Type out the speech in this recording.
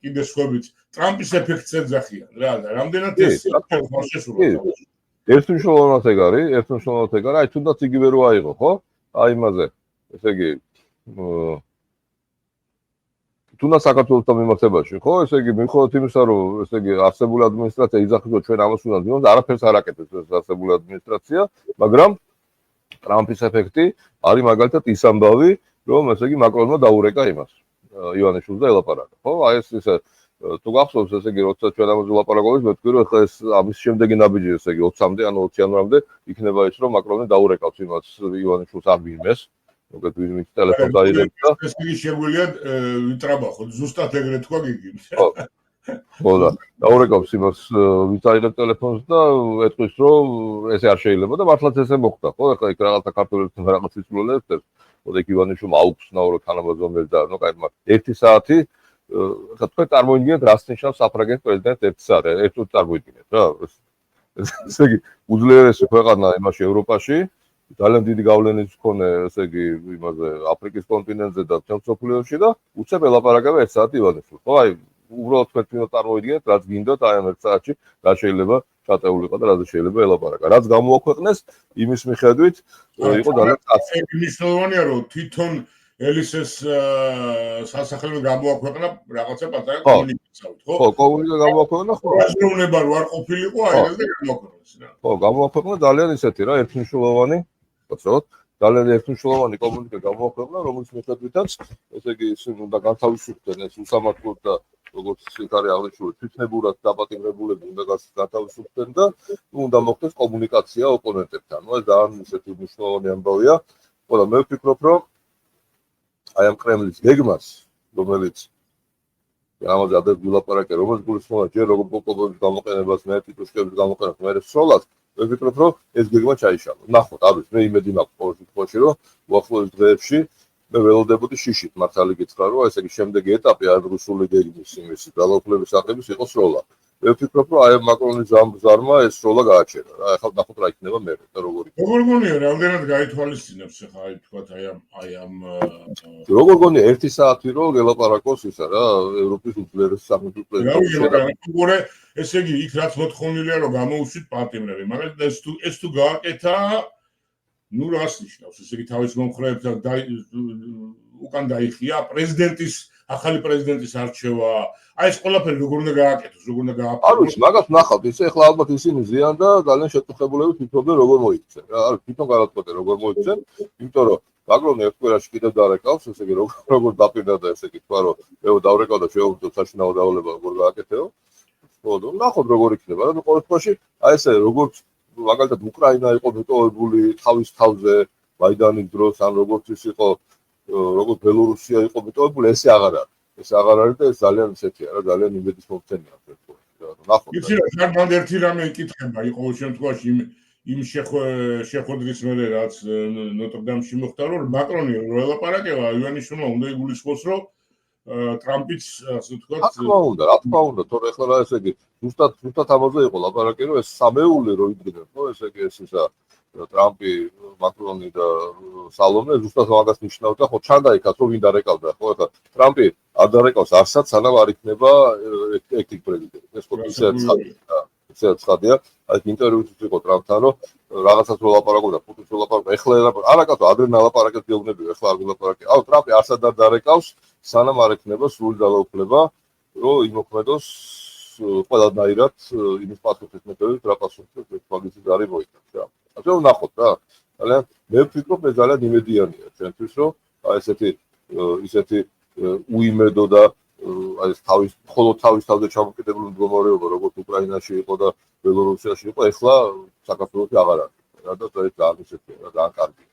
კიდე სხვებით ტრამპის ეფექტს ეძახიან რა და რამდენად ეს შეშულა. ერთმნიშვნელოვნად ეგ არის, აი თუნდაც იგივე რო აიღო, ხო? აი იმაზე. ესე იგი თუნდაც საქართველოს მიმართებაში, ხო? ესე იგი მიუხედავად იმისა, რომ ესე იგი არსებული ადმინისტრაცია იძახის, ჩვენ ამას უნდა ვიმოს, არაფერს არ აკეთებს ეს არსებული ადმინისტრაცია, მაგრამ ტრამპის ეფექტი არის მაგალითად ის ამბავი, რომ ესე იგი მაკრონმა დაურეკა იმას. ივანიშვილს და ელაპარაკა, ხო? აი ეს ისე თუ გახსოვს, ესე იგი როცა ჩვენ ამაზე ვლაპარაკობთ, მეთქვი, რომ ახლა ეს ამის შემდეგი ნაბიჯი, ესე იგი 20-მდე, ანუ 20 იანვრამდე იქნება ის, რომ მაკრონი დაურეკავს იმას ივანიშვილს არ ვინმეს. მოგეთ ვინმის ტელეფონს დაირეკა. ეს იგი შეგვიძლია ვიტრაბახოთ, ზუსტად ეგრე თქვა გიგიმ. ხო და დაურეკავს იმას ვინც აიღებს ტელეფონს და ეთქვის, რომ ესე არ შეიძლება და მართლაც ესე მოხდა, ხო? ახლა იქ რაღაცა ქართველებთან რაღაც ისულელებს, ხოდა იქ ივანიშვილმა აუხსნაურო თანამდებობებს და ნუ კაი, 1 საათი ხა თქვენ წარმოიდგინეთ, რას ნიშნავს საფრანგეთის პრეზიდენტს 1 საათი, ერთ წუთს წარმოიდგინეთ რა. ესე იგი უძლიერესი ქვეყანა იმაში ევროპაში, ძალიან დიდი გავლენის მქონე, ესე იგი იმაზე აფრიკის კონტინენტზე და მთელ მსოფლიოში და უცებ ელაპარაკება 1 საათი ივანიშვილს. ხო, აი უბრალოდ თქვენ თვითონ წარმოიდგინეთ, რაც გინდათ აი ამ 1 საათში, რა შეიძლება ჩატეულიყო და რაზე შეიძლება ელაპარაკა. რაც გამოაქვეყნეს, იმის მიხედვით იყო ძალიან კაცი. მნიშვნელოვანია, რომ თვითონ ელისეს სასახლე გამოაქვეყნა რაღაცა პატარა კომუნიკაციით, ხო? ხო, კომუნიკაცია გამოაქვეყნა, ხო. აზროვნება რო არ ყოფილიყო, აიღეს და გამოაქვეყნეს რა. ხო, გამოაქვეყნა ძალიან ისეთი რა, ერთმნიშვნელოვანი, ვთქვათ, ძალიან ერთმნიშვნელოვანი კომუნიკაცია გამოაქვეყნა, რომელიც მიხედვითაც, ესე იგი, უნდა განთავისუფლდნენ ეს უსამართლოდ და როგორც იქ არის აღნიშნული, თვითნებურად დაპატიმრებულები უნდა განთავისუფლდნენ და უნდა მოხდეს კომუნიკაცია ოპონენტებთან. ეს ძალიან ისეთი მნიშვნელოვანი ამბავია. ხო და მე ვფიქრობ, რომ აი ამ კრემლის გეგმას, რომელიც ამაზე ადრე ვილაპარაკე, რომელიც გულისხმობს ჯერ როგორ პოლკოვნიკის გამოყენებას, მე ტიტუშკების გამოყენებას, მე სროლად, მე ვფიქრობ, რომ ეს გეგმა ჩაიშალა. ნახოთ, არ ვიცი, მე იმედი მაქვს ყოველ შემთხვევაში, რომ უახლოეს დღეებში მე ველოდებოდი შიშით, მართალი გითხრა, რომ ესე იგი შემდეგი ეტაპი არ რუსული გეგმის იმის ძალაუფლების აღების იყოს სროლა. მე ვფიქრობ, რომ აი მაკრონის ზარმა ეს სროლა გააჩერა რა. ახლა ნახოთ რა იქნება მე და როგორი. როგორ გონია, რამდენად გაითვალისწინებს ახლა აი თქვათ აი ამ როგორ გონია 1 საათი რომ ელაპარაკოს ისა რა, ევროპის უძლიერეს სამეფო პრეზიდენტი. ესე იგი, იქ რაც მოთხოვნილია, რომ გამოუშვით პატიმრები, მაგრამ ეს თუ გააკეთა, ნუ რას ნიშნავს? ესე იგი, თავის მომხრეებს უკან დაიხია პრეზიდენტის ახალი პრეზიდენტის არჩევა. აი ეს ყველაფერი როგორ უნდა გააკეთოს, როგორ უნდა გააფორმოს? არ ვიცი, მაგას ნახავთ, ისე ახლა ალბათ ისინი ზიან და ძალიან შეთანხმებულები თვითონ როგორ მოიქცენ. რა, არის თვითონ გადაწყვეტენ როგორ მოიქცენ, იმიტომ რომ მაკრონი ერთ კვირაში კიდევ დარეკავს, ესე იგი როგორ დაპირდა და ესე იგი თქვა, რომ მეო დავრეკავ და შეუძლო საშინაო დავალება როგორ გააკეთეო. ხო, ნახოთ როგორ იქნება რა, ყოველ შემთხვევაში აი ესე როგორც მაგალითად უკრაინა იყო მიტოვებული თავის თავზე მაიდანის დროს, ან როგორც ის იყო, როგორც ბელორუსია იყო მიტოვებული, ესე აღარ არის. ეს აღარ არის და ეს ძალიან ისეთია რა, ძალიან იმედის მომცემია რა. ნახოთ. იცი რა, სარგმად ერთი რამე იკითხება, ყოველ შემთხვევაში იმ შეხვედრის მერე რაც ნოტრდამში მოხდა, რომ მაკრონი რო ელაპარაკება, ივანიშვილმა უნდა იგულისხმოს, რომ ტრამპიც ასე ვთქვათ, რა თქმა უნდა, თორე ახლა რა ესე იგი, ზუსტად ამაზე იყო ლაპარაკი, რომ ეს სამეული რო იდგნენ, ხო, ესე იგი ეს ისა ტრამპი, მაკრონი და სალომე ზუსტად მაგას ნიშნავდა, ხო, ჩანდაიქაც რომ ვინ დარეკავდა, ხო, ახლა ტრამპი არ დარეკავს არსად, სანამ არ იქნება ეკტიკ პრეზიდენტი. ეს ხო ისე ცხადია, აი ინტერვიუში იყო ტრამპთან, რომ რაღაცას რო ლაპარაკობდა, პუტინს რო ლაპარაკობდა, ეხლა არა კაცო, ადრე ნალაპარაკეთ გეუბნები, ეხლა არ ვილაპარაკე. აუ, ტრამპი არსად არ დარეკავს, სანამ არ ექნება სრული ძალაუფლება, რომ იმოქმედოს ყველანაირად იმის პასუხის მიხედვით, რა პასუხის მაგის არის მოიქცეს რა. ასე რომ ნახოთ რა. ძალიან მე ვფიქრობ, ეს ძალიან იმედიანია ჩვენთვის, რომ აი ისეთი უიმედო და აი ეს თავის თავზე ჩამოკიდებული მდგომარეობა, როგორც უკრაინაში იყო და ბელორუსიაში იყო, ეხლა საქართველოში აღარ არის. რა და ეს ძალიან ისეთია, რა ძალიან კარგია.